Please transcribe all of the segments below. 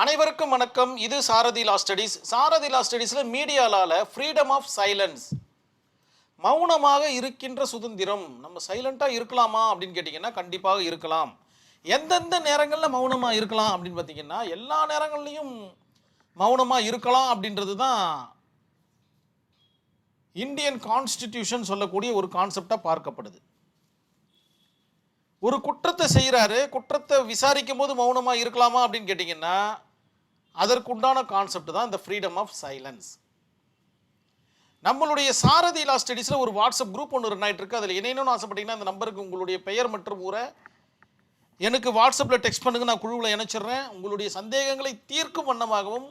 அனைவருக்கும் வணக்கம். இது Sarathi law studies. Sarathi law ஸ்டடீஸ்ல மீடியாலால ஃப்ரீடம் ஆஃப் சைலன்ஸ், மௌனமாக இருக்கின்ற சுதந்திரம். நம்ம சைலண்டா இருக்கலாமா அப்படின்னு கேட்டிங்கன்னா கண்டிப்பாக இருக்கலாம். எந்தெந்த நேரங்களில் மௌனமாக இருக்கலாம் அப்படின்னு பார்த்தீங்கன்னா எல்லா நேரங்கள்லையும் மௌனமாக இருக்கலாம் அப்படின்றது தான் இந்தியன் கான்ஸ்டிடியூஷன் சொல்லக்கூடிய ஒரு கான்செப்டாக பார்க்கப்படுது. ஒரு குற்றத்தை செய்கிறாரு, குற்றத்தை விசாரிக்கும் போது மௌனமாக இருக்கலாமா அப்படின்னு கேட்டிங்கன்னா அதற்குண்டான கான்செப்ட் தான் இந்த ஃப்ரீடம் ஆஃப் சைலன்ஸ். நம்மளுடைய சாரதி லா ஸ்டடீஸில் ஒரு வாட்ஸ்அப் குரூப் ஒன்று ரன் ஆகிட்டு இருக்கு. அதில் இணையணும்னு ஆசைப்பட்டீங்கன்னா இந்த நம்பருக்கு உங்களுடைய பெயர் மற்றும் ஊரை எனக்கு வாட்ஸ்அப்பில் டெக்ஸ்ட் பண்ணுங்க, நான் குழுவில் இணைச்சிடுறேன். உங்களுடைய சந்தேகங்களை தீர்க்கும் வண்ணமாகவும்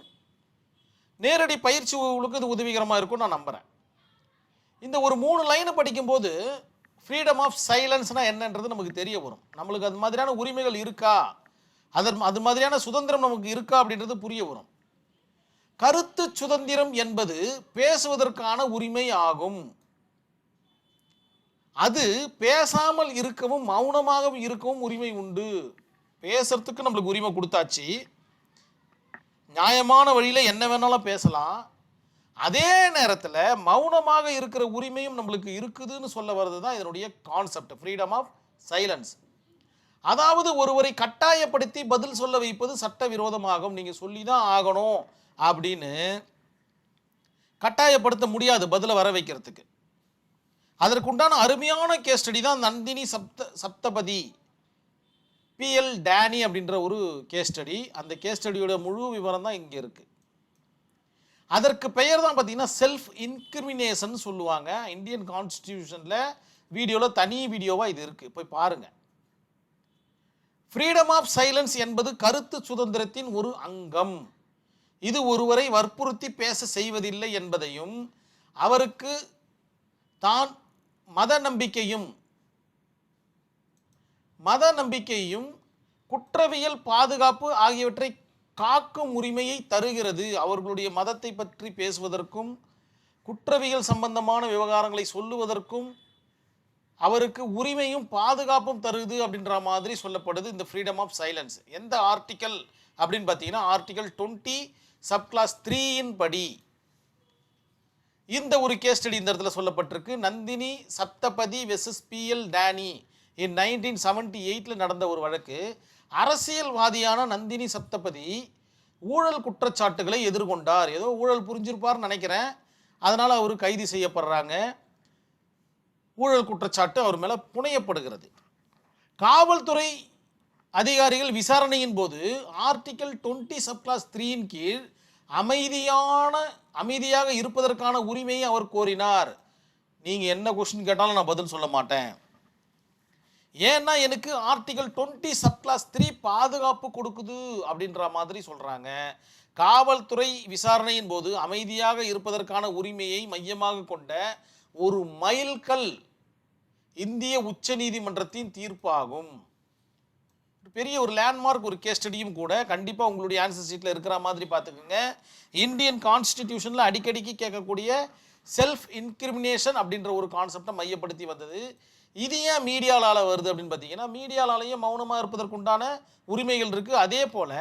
நேரடி பயிற்சி உங்களுக்கு இது உதவிகரமாக இருக்கும் நான் நம்புகிறேன். இந்த ஒரு 3 லைனை படிக்கும்போது ஃப்ரீடம் ஆஃப் சைலன்ஸ்னால் என்னன்றது நமக்கு தெரிய வரும். நம்மளுக்கு அது மாதிரியான உரிமைகள் இருக்கா, அது மாதிரியான சுதந்திரம் நமக்கு இருக்கா அப்படின்றது புரிய வரும். கருத்து சுதந்திரம் என்பது பேசுவதற்கான உரிமை ஆகும். அது பேசாமல் இருக்கவும் மௌனமாகவும் இருக்கவும் உரிமை உண்டு. பேசுறதுக்கு நம்மளுக்கு உரிமை கொடுத்தாச்சு, நியாயமான வழியில் என்ன வேணாலும் பேசலாம். அதே நேரத்தில் மௌனமாக இருக்கிற உரிமையும் நம்மளுக்கு இருக்குதுன்னு சொல்ல வர்றது தான் இதனுடைய கான்செப்ட், ஃப்ரீடம் ஆஃப் சைலன்ஸ். அதாவது ஒருவரை கட்டாயப்படுத்தி பதில் சொல்ல வைப்பது சட்டவிரோதமாகும். நீங்கள் சொல்லி தான் ஆகணும் அப்படின்னு கட்டாயப்படுத்த முடியாது பதிலை வர வைக்கிறதுக்கு. அதற்குண்டான அருமையான கேஸ் ஸ்டடி தான் நந்தினி சப்தபதி PL டேனி அப்படின்ற ஒரு கேஸ் ஸ்டடி. அந்த கேஸ் ஸ்டடியோட முழு விவரம் தான் இங்கே இருக்குது. அதற்கு பெயர் தான் பார்த்தீங்கன்னா செல்ஃப் இன்கிரிமினேஷன் சொல்லுவாங்க. இந்தியன் கான்ஸ்டிடியூஷனில் வீடியோவில் தனி வீடியோவாக இது இருக்குது, போய் பாருங்கள். ஃப்ரீடம் ஆஃப் சைலன்ஸ் என்பது கருத்து சுதந்திரத்தின் ஒரு அங்கம். இது ஒருவரை வற்புறுத்தி பேச செய்வதில்லை என்பதையும் அவருக்கு தான் மத நம்பிக்கையும் குற்றவியல் பாதுகாப்பு ஆகியவற்றை காக்கும் உரிமையை தருகிறது. அவர்களுடைய மதத்தை பற்றி பேசுவதற்கும் குற்றவியல் சம்பந்தமான விவகாரங்களை சொல்லுவதற்கும் அவருக்கு உரிமையும் பாதுகாப்பும் தருது அப்படின்ற மாதிரி சொல்லப்படுது இந்த ஃப்ரீடம் ஆஃப் சைலன்ஸ். எந்த ஆர்டிக்கல் அப்படின்னு பார்த்தீங்கன்னா ஆர்டிக்கல் 20 சப்கிளாஸ் 3 படி இந்த ஒரு கேஸ் ஸ்டடி இந்த இடத்துல சொல்லப்பட்டிருக்கு. Nandini Satpathy versus PL Dani in 1978 நடந்த ஒரு வழக்கு. அரசியல்வாதியான நந்தினி சப்தபதி ஊழல் குற்றச்சாட்டுகளை எதிர்கொண்டார். ஏதோ ஊழல் புரிஞ்சிருப்பார்னு நினைக்கிறேன், அதனால் அவர் கைது செய்யப்படுறாங்க. ஊழல் குற்றச்சாட்டு அவர் மேலே புனையப்படுகிறது. காவல்துறை அதிகாரிகள் விசாரணையின் போது ஆர்டிக்கல் 20 சப்கிளாஸ் 3 கீழ் அமைதியாக இருப்பதற்கான உரிமையை அவர் கோரினார். நீங்கள் என்ன கொஸ்டின் கேட்டாலும் நான் பதில் சொல்ல மாட்டேன், ஏன்னா எனக்கு ஆர்டிகல் 20 சப்கிளாஸ் 3 பாதுகாப்பு கொடுக்குது அப்படின்ற மாதிரி சொல்கிறாங்க. காவல்துறை விசாரணையின் போது அமைதியாக இருப்பதற்கான உரிமையை மையமாக கொண்ட ஒரு மைல்கல் இந்திய உச்ச நீதிமன்றத்தின் தீர்ப்பாகும். பெரிய ஒரு லேண்ட்மார்க் ஒரு கேஸ் ஸ்டடியும் கூட. கண்டிப்பாக உங்களுடைய ஆன்சர் ஷீட்டில் இருக்கிற மாதிரி பார்த்துக்கோங்க. இந்தியன் கான்ஸ்டிடியூஷனில் அடிக்கடிக்கு கேட்கக்கூடிய செல்ஃப் இன்கிரிமினேஷன் அப்படின்ற ஒரு கான்செப்டை மையப்படுத்தி வந்தது. இது ஏன் மீடியாலால் வருது அப்படின்னு பார்த்தீங்கன்னா மீடியாலாலேயும் மௌனமாக இருப்பதற்குண்டான உரிமைகள் இருக்குது. அதே போல்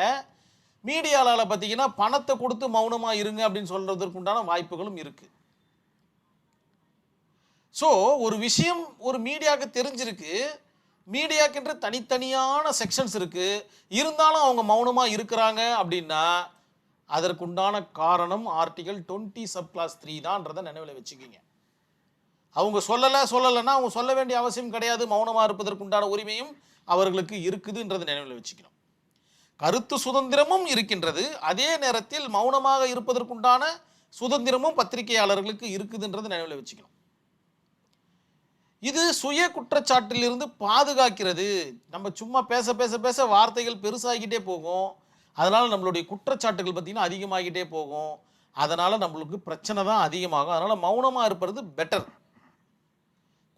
மீடியாலால் பார்த்தீங்கன்னா பணத்தை கொடுத்து மௌனமாக இருங்க அப்படின்னு சொல்கிறதுக்குண்டான வாய்ப்புகளும் இருக்குது. ஸோ ஒரு விஷயம் ஒரு மீடியாவுக்கு தெரிஞ்சிருக்கு, மீடியாவுக்கென்று தனித்தனியான செக்ஷன்ஸ் இருக்குது, இருந்தாலும் அவங்க மௌனமாக இருக்கிறாங்க அப்படின்னா அதற்குண்டான காரணம் ஆர்டிகல் 20 சப்கிளாஸ் 3 தான்றதை நினைவில் வச்சுக்கிங்க. அவங்க சொல்லலைன்னா அவங்க சொல்ல வேண்டிய அவசியம் கிடையாது. மௌனமாக இருப்பதற்குண்டான உரிமையும் அவர்களுக்கு இருக்குதுன்றதை நினைவில் வச்சுக்கணும். கருத்து சுதந்திரமும் இருக்கின்றது, அதே நேரத்தில் மௌனமாக இருப்பதற்குண்டான சுதந்திரமும் பத்திரிகையாளர்களுக்கு இருக்குதுன்றதை நினைவில் வச்சுக்கணும். இது சுய குற்றச்சாட்டிலிருந்து பாதுகாக்கிறது. நம்ம சும்மா பேச பேச பேச வார்த்தைகள் பெருசாகிக்கிட்டே போகும், அதனால் நம்மளுடைய குற்றச்சாட்டுகள் பார்த்திங்கன்னா அதிகமாகிட்டே போகும். அதனால் நம்மளுக்கு பிரச்சனை தான் அதிகமாகும். அதனால் மௌனமாக இருப்பது பெட்டர்.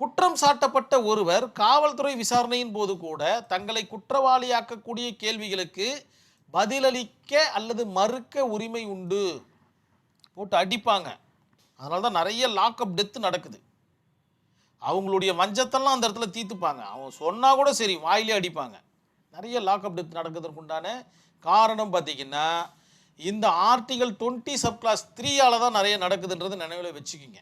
குற்றம் சாட்டப்பட்ட ஒருவர் காவல்துறை விசாரணையின் போது கூட தங்களை குற்றவாளியாக்கக்கூடிய கேள்விகளுக்கு பதிலளிக்க அல்லது மறுக்க உரிமை உண்டு. போட்டு அடிப்பாங்க, அதனால தான் நிறைய லாக்அப் டெத்து நடக்குது. அவங்களுடைய வஞ்சத்தெல்லாம் அந்த இடத்துல தீர்த்துப்பாங்க. அவங்க சொன்னால் கூட சரி வாயிலே அடிப்பாங்க. நிறைய லாக்அப் டெத் நடக்கிறதுக்குண்டான காரணம் பார்த்தீங்கன்னா இந்த ஆர்டிகல் 20 சப்கிளாஸ் 3ஆல தான் நிறைய நடக்குதுன்றது நினைவில் வச்சுக்கிங்க.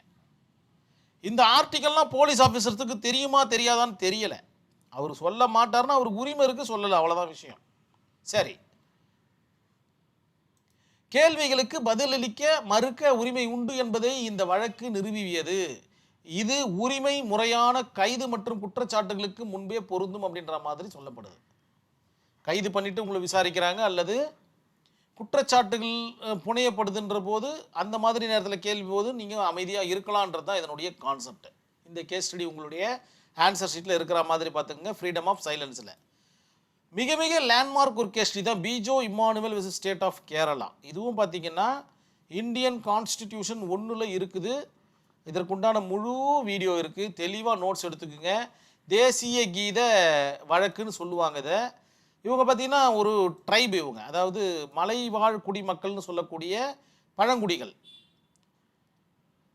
இந்த ஆர்டிகல்லாம் போலீஸ் ஆஃபீஸருக்கு தெரியுமா தெரியாதான்னு தெரியல. அவர் சொல்ல மாட்டார்னா அவருக்கு உரிமை இருக்கு, சொல்லலை, அவ்வளோதான் விஷயம். சரி, கேள்விகளுக்கு பதிலளிக்க மறுக்க உரிமை உண்டு என்பதை இந்த வழக்கு நிறுவியது. இது உரிமை முறையான கைது மற்றும் குற்றச்சாட்டுகளுக்கு முன்பே பொருந்தும் அப்படின்ற மாதிரி சொல்லப்படுது. கைது பண்ணிட்டு உங்களை விசாரிக்கிறாங்க அல்லது குற்றச்சாட்டுகள் புனையப்படுதுன்ற போது அந்த மாதிரி நேரத்தில் கேள்வி போது நீங்கள் அமைதியாக இருக்கலான்றது தான் இதனுடைய கான்செப்ட். இந்த கேஸ் ஸ்டடி உங்களுடைய ஆன்சர் ஷீட்டில் இருக்கிற மாதிரி பார்த்துக்கங்க, ஃப்ரீடம் ஆஃப் சைலன்ஸில். மிக மிக லேண்ட்மார்க் ஒரு கேஸ் ஸ்டடி தான் Bijoe Emmanuel versus state of Kerala. இதுவும் பார்த்தீங்கன்னா இந்தியன் கான்ஸ்டிடியூஷன் 1 இருக்குது. இதற்குண்டான முழு வீடியோ இருக்குது, தெளிவாக நோட்ஸ் எடுத்துக்குங்க. தேசிய கீத வழக்குன்னு சொல்லுவாங்க இதை. இவங்க பார்த்தீங்கன்னா ஒரு ட்ரைப், இவங்க அதாவது மலைவாழ் குடிமக்கள்னு சொல்லக்கூடிய பழங்குடிகள்.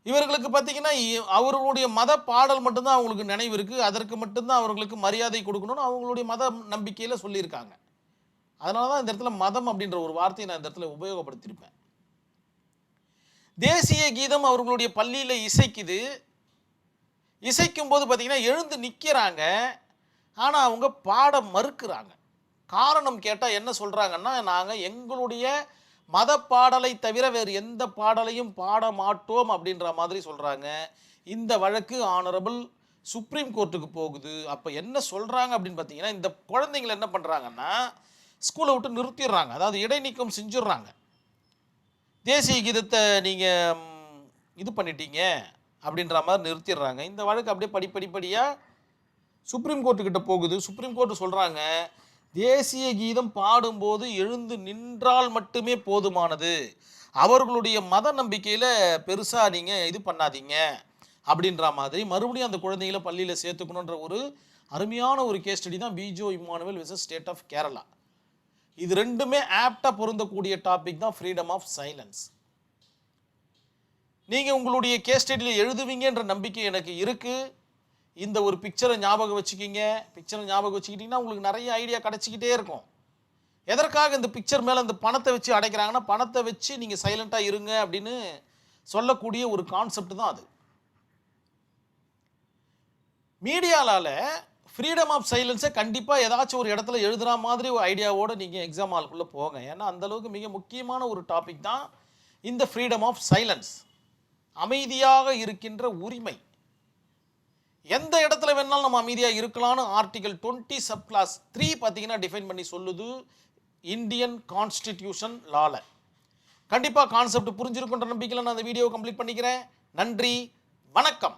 இவர்களுக்கு பார்த்தீங்கன்னா அவர்களுடைய மத பாடல் மட்டும்தான் அவங்களுக்கு நினைவு இருக்குது, அதற்கு மட்டும்தான் அவர்களுக்கு மரியாதை கொடுக்கணும்னு அவங்களுடைய மத நம்பிக்கையில் சொல்லியிருக்காங்க. அதனால தான் இந்த இடத்துல மதம் அப்படின்ற ஒரு வார்த்தையை நான் இந்த இடத்துல உபயோகப்படுத்தியிருப்பேன். தேசிய கீதம் அவர்களுடைய பள்ளியில் இசைக்குது. இசைக்கும் போது பார்த்தீங்கன்னா எழுந்து நிற்கிறாங்க, ஆனால் அவங்க பாட மறுக்கிறாங்க. காரணம் கேட்டால் என்ன சொல்கிறாங்கன்னா, நாங்கள் எங்களுடைய மத பாடலை தவிர வேறு எந்த பாடலையும் பாட மாட்டோம் அப்படின்ற மாதிரி சொல்கிறாங்க. இந்த வழக்கு ஆனரபிள் சுப்ரீம் கோர்ட்டுக்கு போகுது. அப்போ என்ன சொல்கிறாங்க அப்படின்னு பார்த்தீங்கன்னா, இந்த குழந்தைங்களை என்ன பண்ணுறாங்கன்னா ஸ்கூலை விட்டு நிறுத்திடுறாங்க, அதாவது இடைநீக்கம் செஞ்சிடுறாங்க. தேசிய கீதத்தை நீங்கள் இது பண்ணிட்டீங்க அப்படின்ற மாதிரி நிறுத்திடுறாங்க. இந்த வழக்கு அப்படியே படிப்படியாக சுப்ரீம் கோர்ட்டுக்கிட்ட போகுது. சுப்ரீம் கோர்ட்டு சொல்கிறாங்க, தேசிய கீதம் பாடும்போது எழுந்து நின்றால் மட்டுமே போதுமானது, அவர்களுடைய மத நம்பிக்கையில் பெருசாக நீங்கள் இது பண்ணாதீங்க அப்படின்ற மாதிரி மறுபடியும் அந்த குழந்தைகளை பள்ளியில் சேர்த்துக்கணுன்ற ஒரு அருமையான ஒரு கேஸ் ஸ்டடி தான் Bijoe Emmanuel versus state of Kerala. இது ரெண்டுமே ஆப்டாக பொருந்தக்கூடிய டாபிக் தான் ஃப்ரீடம் ஆஃப் சைலன்ஸ். நீங்கள் உங்களுடைய கேஸ் ஸ்டடியில் எழுதுவீங்கன்ற நம்பிக்கை எனக்கு இருக்குது. இந்த ஒரு பிக்சரை ஞாபகம் வச்சுக்கிங்க. பிக்சரை ஞாபகம் வச்சுக்கிட்டிங்கன்னா உங்களுக்கு நிறைய ஐடியா கிடச்சிக்கிட்டே இருக்கும். எதற்காக இந்த பிக்சர் மேலே இந்த பணத்தை வச்சு அடைக்கிறாங்கன்னா, பணத்தை வச்சு நீங்கள் சைலண்ட்டாக இருங்க அப்படின்னு சொல்லக்கூடிய ஒரு கான்செப்ட் தான் அது. மீடியாவில் ஃப்ரீடம் ஆஃப் சைலன்ஸை கண்டிப்பாக ஏதாச்சும் ஒரு இடத்துல எழுதுகிற மாதிரி ஒரு ஐடியாவோடு நீங்கள் எக்ஸாம் ஹாலுக்குள்ளே போங்க. ஏன்னா அந்தளவுக்கு மிக முக்கியமான ஒரு டாபிக் தான் இந்த ஃப்ரீடம் ஆஃப் சைலன்ஸ், அமைதியாக இருக்கின்ற உரிமை. எந்த இடத்துல வேணாலும் நம்ம அமைதியாக இருக்கலாம்னு ஆர்டிகல் 20 சப்கிளாஸ் 3 பார்த்தீங்கன்னா டிஃபைன் பண்ணி சொல்லுது இந்தியன் கான்ஸ்டிடியூஷன் லால. கண்டிப்பாக கான்செப்ட் புரிஞ்சிருக்குன்ற நம்பிக்கையில் நான் அந்த வீடியோவை கம்ப்ளீட் பண்ணிக்கிறேன். நன்றி, வணக்கம்.